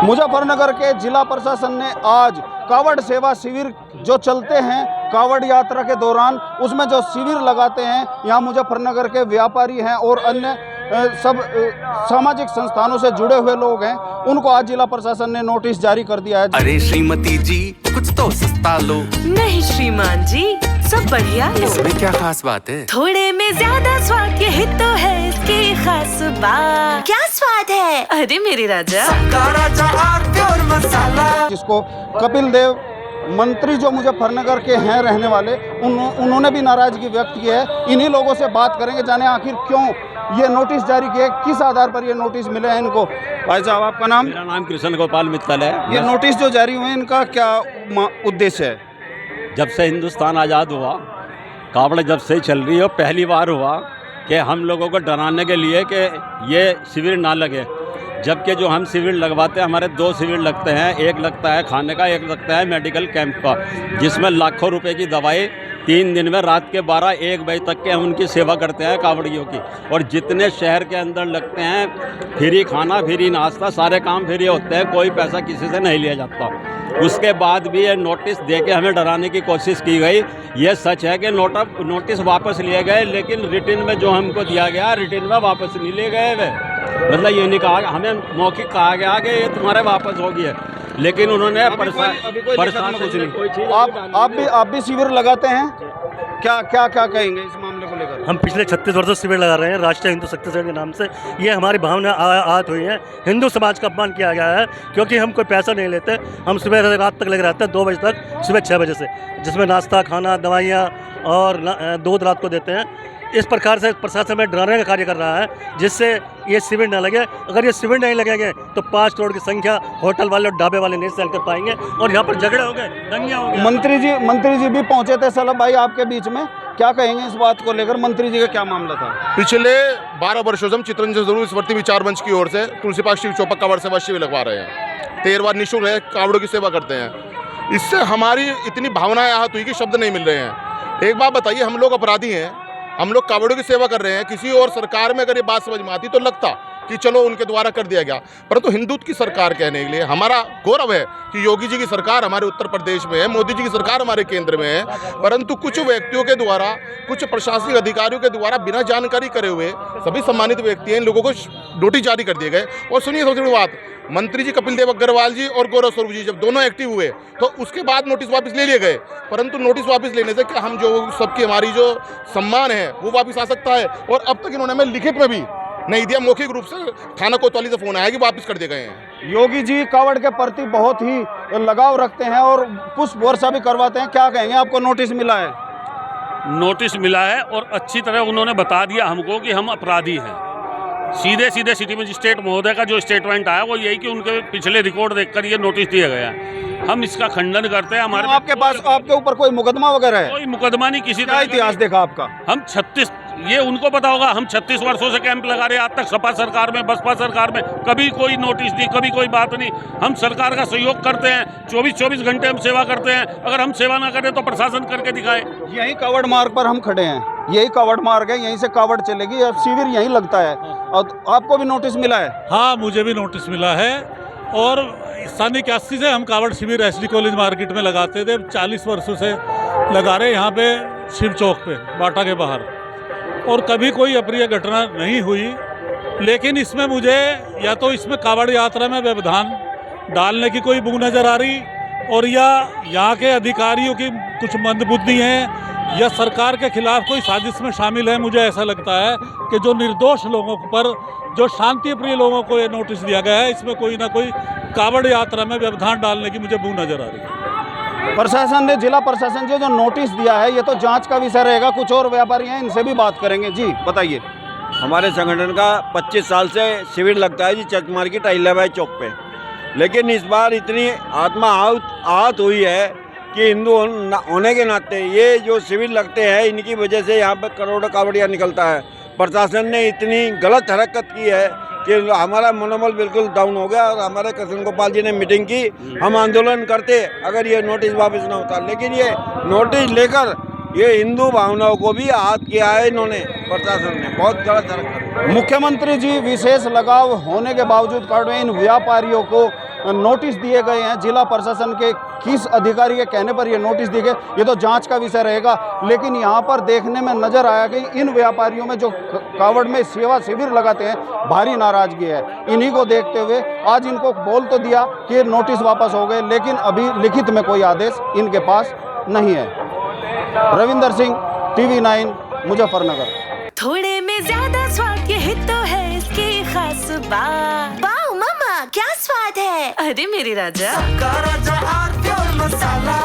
मुजफ्फरनगर के जिला प्रशासन ने आज कावड़ सेवा शिविर जो चलते हैं कावड़ यात्रा के दौरान, उसमें जो शिविर लगाते हैं, यहाँ मुजफ्फरनगर के व्यापारी हैं और अन्य सब सामाजिक संस्थानों से जुड़े हुए लोग हैं, उनको आज जिला प्रशासन ने नोटिस जारी कर दिया है। अरे श्रीमती जी, कुछ तो सस्ता लो। नहीं श्रीमान जी, सब बढ़िया है। इसमें क्या खास बात है? थोड़े में ज्यादा स्वाद, यही तो है इसकी खास बात। क्या स्वाद है? अरे मेरे राजा, राजा और मसाला। जिसको कपिल देव मंत्री जो मुजफ्फरनगर के हैं रहने वाले, उन्होंने भी नाराजगी व्यक्त की है। इन्हीं लोगों से बात करेंगे, जाने आखिर क्यों ये नोटिस जारी किए, किस आधार पर ये नोटिस मिले हैं इनको। भाई साहब, आपका नाम? मेरा नाम कृष्ण गोपाल मित्तल है। ये नोटिस जो जारी हुए, इनका क्या उद्देश्य है? जब से हिंदुस्तान आज़ाद हुआ, कावड़ जब से चल रही है, पहली बार हुआ कि हम लोगों को डराने के लिए कि ये शिविर ना लगे। जबकि जो हम शिविर लगवाते हैं, हमारे 2 शिविर लगते हैं, एक लगता है खाने का, एक लगता है मेडिकल कैंप का, जिसमें लाखों रुपए की दवाई 3 दिन में रात के 12-1 बजे तक के हम उनकी सेवा करते हैं कावड़ियों की। और जितने शहर के अंदर लगते हैं, फ्री खाना, फ्री नाश्ता, सारे काम फ्री होते हैं, कोई पैसा किसी से नहीं लिया जाता। उसके बाद भी ये नोटिस दे के हमें डराने की कोशिश की गई। ये सच है कि नोटिस वापस लिए गए, लेकिन रिटर्न में जो हमको दिया गया, रिटर्न में वापस नहीं लिए गए वे। मतलब ये नहीं कहा, हमें मौखिक कहा गया कि ये तुम्हारे वापस हो गया, लेकिन उन्होंने परेशान कुछ नहीं। आप भी शिविर लगाते हैं क्या? क्या कहेंगे इस मामले को लेकर? हम पिछले 36 वर्षों से शिविर लगा रहे हैं राष्ट्रीय हिंदू शक्ति संघ के नाम से। ये हमारी भावना आहत हुई है। हिंदू समाज का अपमान किया गया है, क्योंकि हम कोई पैसा नहीं लेते। हम सुबह से रात तक लगे रहते हैं, 2 बजे तक, सुबह 6 बजे से, जिसमें नाश्ता, खाना, दवाइयाँ और दूध रात को देते हैं। इस प्रकार से प्रशासन में डराने का कार्य कर रहा है, जिससे ये शिविर न लगे। अगर ये शिविर नहीं लगेंगे तो 5 करोड़ की संख्या होटल वाले और ढाबे वाले नहीं सेल कर पाएंगे और यहाँ पर झगड़े हो गए, दंगे हो गए। मंत्री जी भी पहुँचे थे सलभ भाई आपके बीच में, क्या कहेंगे इस बात को लेकर? मंत्री जी का क्या मामला था? पिछले 12 वर्षों से हम चित्रंजन जरूर स्मृति विचार मंच की ओर से तुलसीपास शिव चौपक कावड़ सेवा शिविर लगवा रहे हैं। 13 निःशुल्क है, कावड़ों की सेवा करते हैं। इससे हमारी इतनी भावनाएं आहत हुई कि शब्द नहीं मिल रहे हैं। एक बात बताइए, हम लोग अपराधी हैं, हम लोग कावड़ों की सेवा कर रहे हैं। किसी और सरकार में अगर ये बात समझ में आती तो लगता कि चलो उनके द्वारा कर दिया गया, परंतु हिंदुत्व की सरकार कहने के लिए हमारा गौरव है कि योगी जी की सरकार हमारे उत्तर प्रदेश में है, मोदी जी की सरकार हमारे केंद्र में है, परंतु कुछ व्यक्तियों के द्वारा, कुछ प्रशासनिक अधिकारियों के द्वारा बिना जानकारी करे हुए सभी सम्मानित व्यक्ति हैं, इन लोगों को नोटिस जारी कर दिए गए। और सुनिए सबसे बड़ी बात, मंत्री जी कपिल देव अग्रवाल जी और गौरव स्वरूप जी जब दोनों एक्टिव हुए तो उसके बाद नोटिस वापस ले लिए गए, परंतु नोटिस वापस लेने से क्या हम जो सबकी हमारी जो सम्मान है वो वापस आ सकता है। और अब तक इन्होंने हमें लिखित में भी नहीं दिया, मौखिक रूप से थाना कोतवाली से फोन आया कि वापस कर दिए गए हैं। योगी जी कावड़ के प्रति बहुत ही लगाव रखते हैं और पुष्प वर्षा भी करवाते हैं, क्या कहेंगे? आपको नोटिस मिला है? नोटिस मिला है और अच्छी तरह उन्होंने बता दिया हमको कि हम अपराधी हैं। सीधे सिटी मजिस्ट्रेट महोदय का जो स्टेटमेंट आया वो यही कि उनके पिछले रिकॉर्ड देखकर ये नोटिस दिया गया। हम इसका खंडन करते हैं। हमारे आपके पास आपके ऊपर कोई मुकदमा वगैरह है? कोई मुकदमा नहीं, किसी तरह इतिहास देखा आपका? हम 36, ये उनको पता होगा, हम 36 वर्षों से कैंप लगा रहे हैं। आज तक सपा सरकार में, बसपा सरकार में कभी कोई नोटिस नहीं, कभी कोई बात नहीं। हम सरकार का सहयोग करते हैं, 24 घंटे हम सेवा करते हैं। अगर हम सेवा ना करें तो प्रशासन करके दिखाए। यही कावड़ मार्ग पर हम खड़े हैं, यही कावड़ मार्ग है, यहीं से कावड़ चलेगी, अब शिविर यहीं लगता है। और आपको भी नोटिस मिला है? हाँ, मुझे भी नोटिस मिला है। और सन 81 से हम कावड़ शिविर एसडी कॉलेज मार्केट में लगाते थे, 40 वर्षों से लगा रहे यहाँ पे शिव चौक पे, बाटा के बाहर, और कभी कोई अप्रिय घटना नहीं हुई। लेकिन इसमें मुझे या तो इसमें कावड़ यात्रा में व्यवधान डालने की कोई बुग नज़र आ रही, और या यहाँ के अधिकारियों की कुछ मंदबुद्धि है, या सरकार के खिलाफ कोई साजिश में शामिल है। मुझे ऐसा लगता है कि जो निर्दोष लोगों पर, जो शांति प्रिय लोगों को ये नोटिस दिया गया है, इसमें कोई ना कोई कावड़ यात्रा में व्यवधान डालने की मुझे बुग नज़र आ रही है। प्रशासन ने, जिला प्रशासन जो नोटिस दिया है, ये तो जांच का विषय रहेगा। कुछ और व्यापारी हैं, इनसे भी बात करेंगे। जी बताइए। हमारे संगठन का 25 साल से शिविर लगता है जी चर्च मार्केट अहिल्याबाई चौक पे, लेकिन इस बार इतनी आत्मा आहत हुई है कि हिंदू होने के नाते ये जो शिविर लगते हैं, इनकी वजह से यहाँ पर करोड़ों कावड़िया निकलता है। प्रशासन ने इतनी गलत हरकत की है कि हमारा मनोबल बिल्कुल डाउन हो गया। और हमारे कृष्ण गोपाल जी ने मीटिंग की, हम आंदोलन करते अगर ये नोटिस वापस ना होता, लेकिन ये नोटिस लेकर ये हिंदू भावनाओं को भी आहत किया है इन्होंने, प्रशासन ने बहुत गलत हरकत। मुख्यमंत्री जी विशेष लगाव होने के बावजूद कावड़ इन व्यापारियों को नोटिस दिए गए हैं जिला प्रशासन के, किस अधिकारी के कहने पर ये नोटिस दिए गए ये तो जांच का विषय रहेगा। लेकिन यहाँ पर देखने में नजर आया कि इन व्यापारियों में जो कावड़ में सेवा शिविर लगाते हैं भारी नाराजगी है। इन्हीं को देखते हुए आज इनको बोल तो दिया कि नोटिस वापस हो गए, लेकिन अभी लिखित में कोई आदेश इनके पास नहीं है। रविंदर सिंह, TV9, मुजफ्फरनगर। थोड़े में ज्यादा स्वाद यही तो है इसकी खास बात। वाओ मम्मा क्या स्वाद है, अरे मेरे राजा। का राजा आरती और मसाला